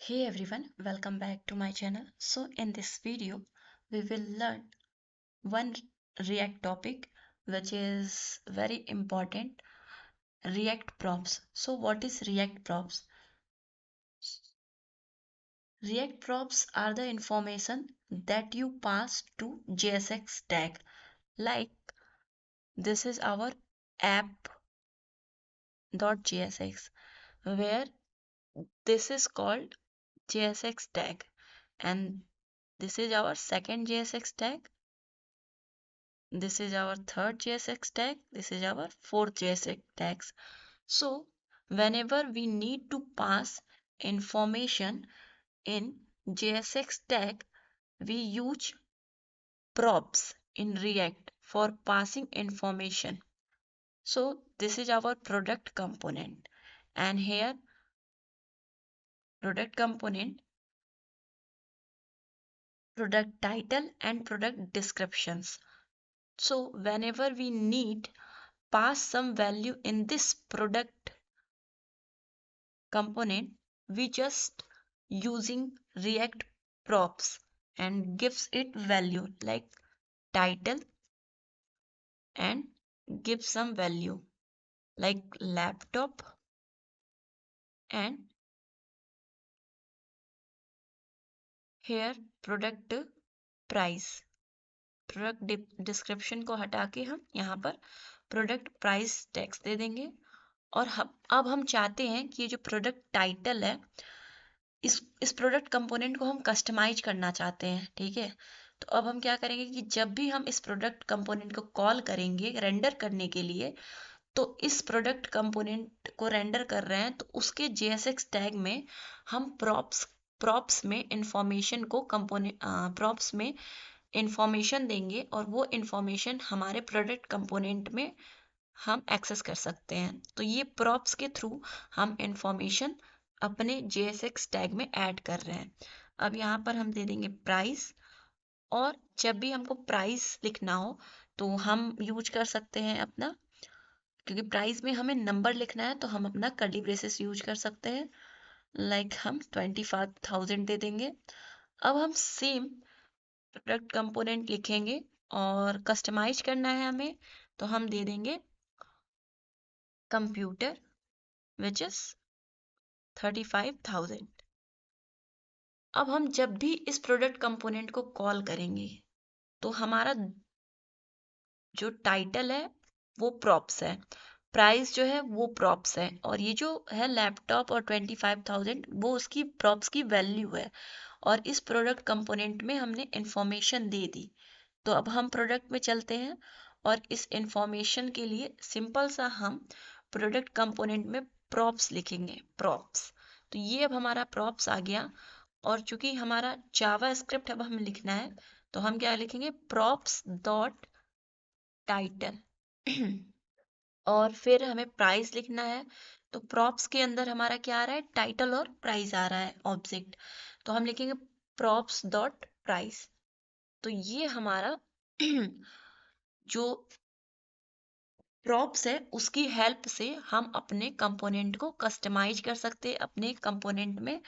Hey everyone, welcome back to my channel. So in this video, we will learn one React topic which is very important, React props. So what is React props? React props are the information that you pass to JSX tag. Like this is our app.jsx where this is called JSX tag and this is our second JSX tag. This is our third JSX tag. This is our fourth JSX tags. So whenever we need to pass information in JSX tag, we use props in React for passing information. So this is our product component. And here product component, product title and product descriptions. So whenever we need pass some value in this product component, we just using React props and gives it value like title and give some value like laptop and here product price. Product description को हटा के हम यहाँ पर product price tax दे देंगे और अब हम चाहते हैं कि ये जो प्रोडक्ट टाइटल है इस प्रोडक्ट कंपोनेंट को हम कस्टमाइज करना चाहते हैं। ठीक है, तो अब हम क्या करेंगे कि जब भी हम इस प्रोडक्ट कंपोनेंट को कॉल करेंगे रेंडर करने के लिए, तो इस प्रोडक्ट कंपोनेंट को रेंडर कर रहे हैं तो उसके JSX टैग में हम प्रॉप्स में इंफॉर्मेशन को प्रॉप्स में इंफॉर्मेशन देंगे और वो इंफॉर्मेशन हमारे प्रोडक्ट कंपोनेंट में हम एक्सेस कर सकते हैं। तो ये प्रॉप्स के थ्रू हम इंफॉर्मेशन अपने JSX टैग में ऐड कर रहे हैं। अब यहाँ पर हम दे देंगे प्राइस और जब भी हमको प्राइस लिखना हो तो हम यूज कर सकते हैं अपना, क्योंकि प्राइस में हमें नंबर लिखना है तो हम अपना कर्ली ब्रेसेस यूज कर सकते हैं। लाइक हम 25,000 दे देंगे। अब हम सेम प्रोडक्ट कंपोनेंट लिखेंगे और कस्टमाइज करना है हमें तो हम दे देंगे कंप्यूटर विच इज 35,000। अब हम जब भी इस प्रोडक्ट कंपोनेंट को कॉल करेंगे तो हमारा जो टाइटल है वो प्रॉप्स है, प्राइस जो है वो प्रॉप्स है और ये जो है लैपटॉप और 25,000 वो उसकी प्रॉप्स की वैल्यू है और इस प्रोडक्ट कंपोनेंट में हमने इंफॉर्मेशन दे दी। तो अब हम प्रोडक्ट में चलते हैं और इस इंफॉर्मेशन के लिए सिंपल सा हम प्रोडक्ट कंपोनेंट में प्रॉप्स लिखेंगे प्रॉप्स। तो ये अब हमारा प्रॉप्स आ गया और चूंकि हमारा जावा स्क्रिप्ट अब हमें लिखना है तो हम क्या लिखेंगे प्रॉप्स डॉट टाइटल और फिर हमें प्राइस लिखना है तो प्रॉप्स के अंदर हमारा क्या आ रहा है टाइटल और प्राइस आ रहा है ऑब्जेक्ट, तो हम लिखेंगे प्रॉप्स डॉट प्राइस। तो ये हमारा जो प्रॉप्स है उसकी हेल्प से हम अपने कंपोनेंट को कस्टमाइज कर सकते हैं अपने कंपोनेंट में।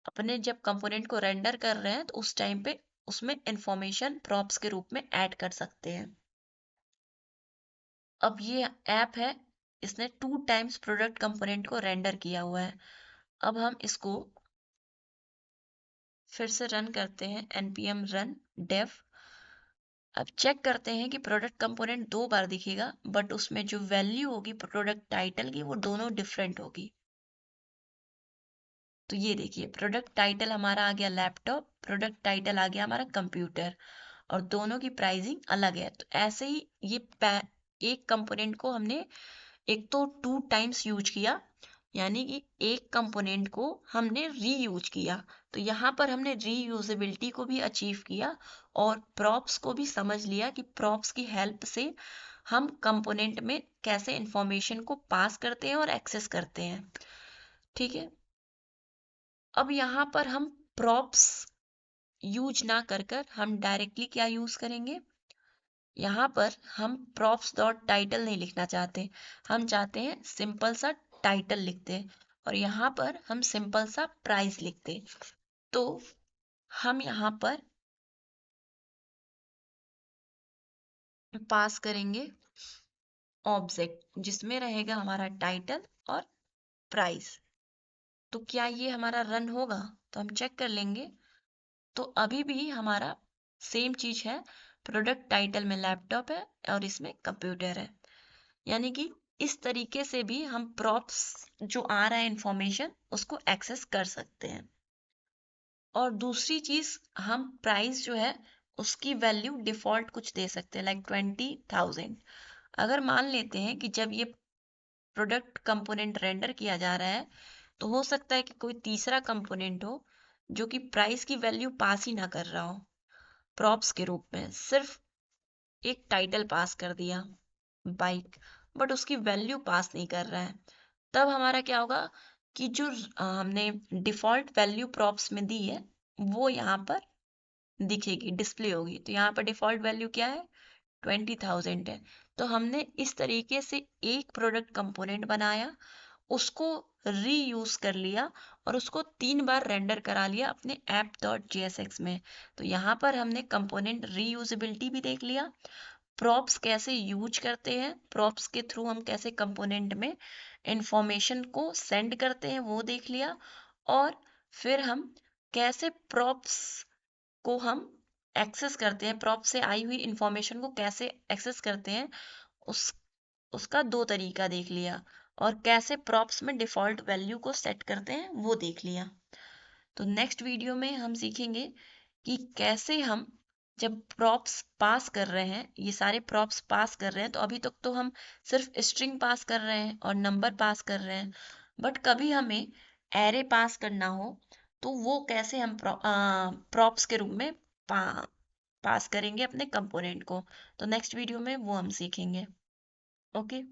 अपने जब कंपोनेंट को रेंडर कर रहे हैं तो उस टाइम पे उसमें इंफॉर्मेशन प्रॉप्स के रूप में ऐड कर सकते हैं। अब ये ऐप है, इसने 2 टाइम्स प्रोडक्ट कंपोनेंट को रेंडर किया हुआ है। अब हम इसको फिर से रन करते हैं npm run dev। अब चेक करते हैं कि प्रोडक्ट कंपोनेंट 2 बार दिखेगा बट उसमें जो वैल्यू होगी प्रोडक्ट टाइटल की वो दोनों डिफरेंट होगी। तो ये देखिए प्रोडक्ट टाइटल हमारा आ गया लैपटॉप, प्रोडक्ट टाइटल आ गया हमारा कंप्यूटर और दोनों की प्राइसिंग अलग है। तो ऐसे ही ये एक कंपोनेंट को हमने एक तो 2 टाइम्स यूज किया, यानी कि एक कंपोनेंट को हमने रीयूज किया। तो यहाँ पर हमने रीयूजेबिलिटी को भी अचीव किया और प्रॉप्स को भी समझ लिया कि प्रॉप्स की हेल्प से हम कंपोनेंट में कैसे इंफॉर्मेशन को पास करते हैं और एक्सेस करते हैं। ठीक है, अब यहाँ पर हम प्रॉप्स यूज ना कर कर हम डायरेक्टली क्या यूज करेंगे, यहाँ पर हम प्रॉप्स डॉट टाइटल नहीं लिखना चाहते, हम चाहते हैं सिंपल सा टाइटल लिखते हैं और यहाँ पर हम सिंपल सा प्राइस लिखते। तो हम यहाँ पर पास करेंगे ऑब्जेक्ट जिसमें रहेगा हमारा टाइटल और प्राइस। तो क्या ये हमारा रन होगा? तो हम चेक कर लेंगे। तो अभी भी हमारा सेम चीज है, प्रोडक्ट टाइटल में लैपटॉप है और इसमें कंप्यूटर है। यानी कि इस तरीके से भी हम प्रॉप्स जो आ रहा है इंफॉर्मेशन उसको एक्सेस कर सकते हैं। और दूसरी चीज, हम प्राइस जो है उसकी वैल्यू डिफॉल्ट कुछ दे सकते हैं, लाइक 20,000। अगर मान लेते हैं कि जब ये प्रोडक्ट कंपोनेंट रेंडर किया जा रहा है तो हो सकता है कि कोई तीसरा कंपोनेंट हो जो कि प्राइस की वैल्यू पास ही ना कर रहा हो, प्रॉप्स के रूप में सिर्फ एक टाइटल पास कर दिया बाइक, बट उसकी वैल्यू पास नहीं कर रहा है। तब हमारा क्या होगा कि जो हमने डिफॉल्ट वैल्यू प्रॉप्स में दी है वो यहाँ पर दिखेगी, डिस्प्ले होगी। तो यहाँ पर डिफॉल्ट वैल्यू क्या है? 20,000 है। तो हमने इस तरीके से एक प्रोडक्ट कंपोनेंट बनाया, उसको रीयूज कर लिया और उसको 3 बार रेंडर करा लिया अपने app.jsx में। तो यहाँ पर हमने कंपोनेंट रीयूजेबिलिटी भी देख लिया, प्रॉप्स कैसे यूज करते हैं, प्रॉप्स के थ्रू हम कैसे कंपोनेंट में इंफॉर्मेशन को सेंड करते हैं वो देख लिया, और फिर हम कैसे प्रॉप्स को हम एक्सेस करते हैं, प्रॉप से आई हुई इंफॉर्मेशन को कैसे एक्सेस करते हैं, उस उसका 2 तरीका देख लिया। और कैसे प्रॉप्स में डिफॉल्ट वैल्यू को सेट करते हैं वो देख लिया। तो नेक्स्ट वीडियो में हम सीखेंगे कि कैसे हम जब प्रॉप्स पास कर रहे हैं, ये सारे प्रॉप्स पास कर रहे हैं, तो अभी तक तो हम सिर्फ स्ट्रिंग पास कर रहे हैं और नंबर पास कर रहे हैं, बट कभी हमें एरे पास करना हो तो वो कैसे हम प्रॉप्स के रूप में पास करेंगे अपने कंपोनेंट को। तो नेक्स्ट वीडियो में वो हम सीखेंगे। ओके।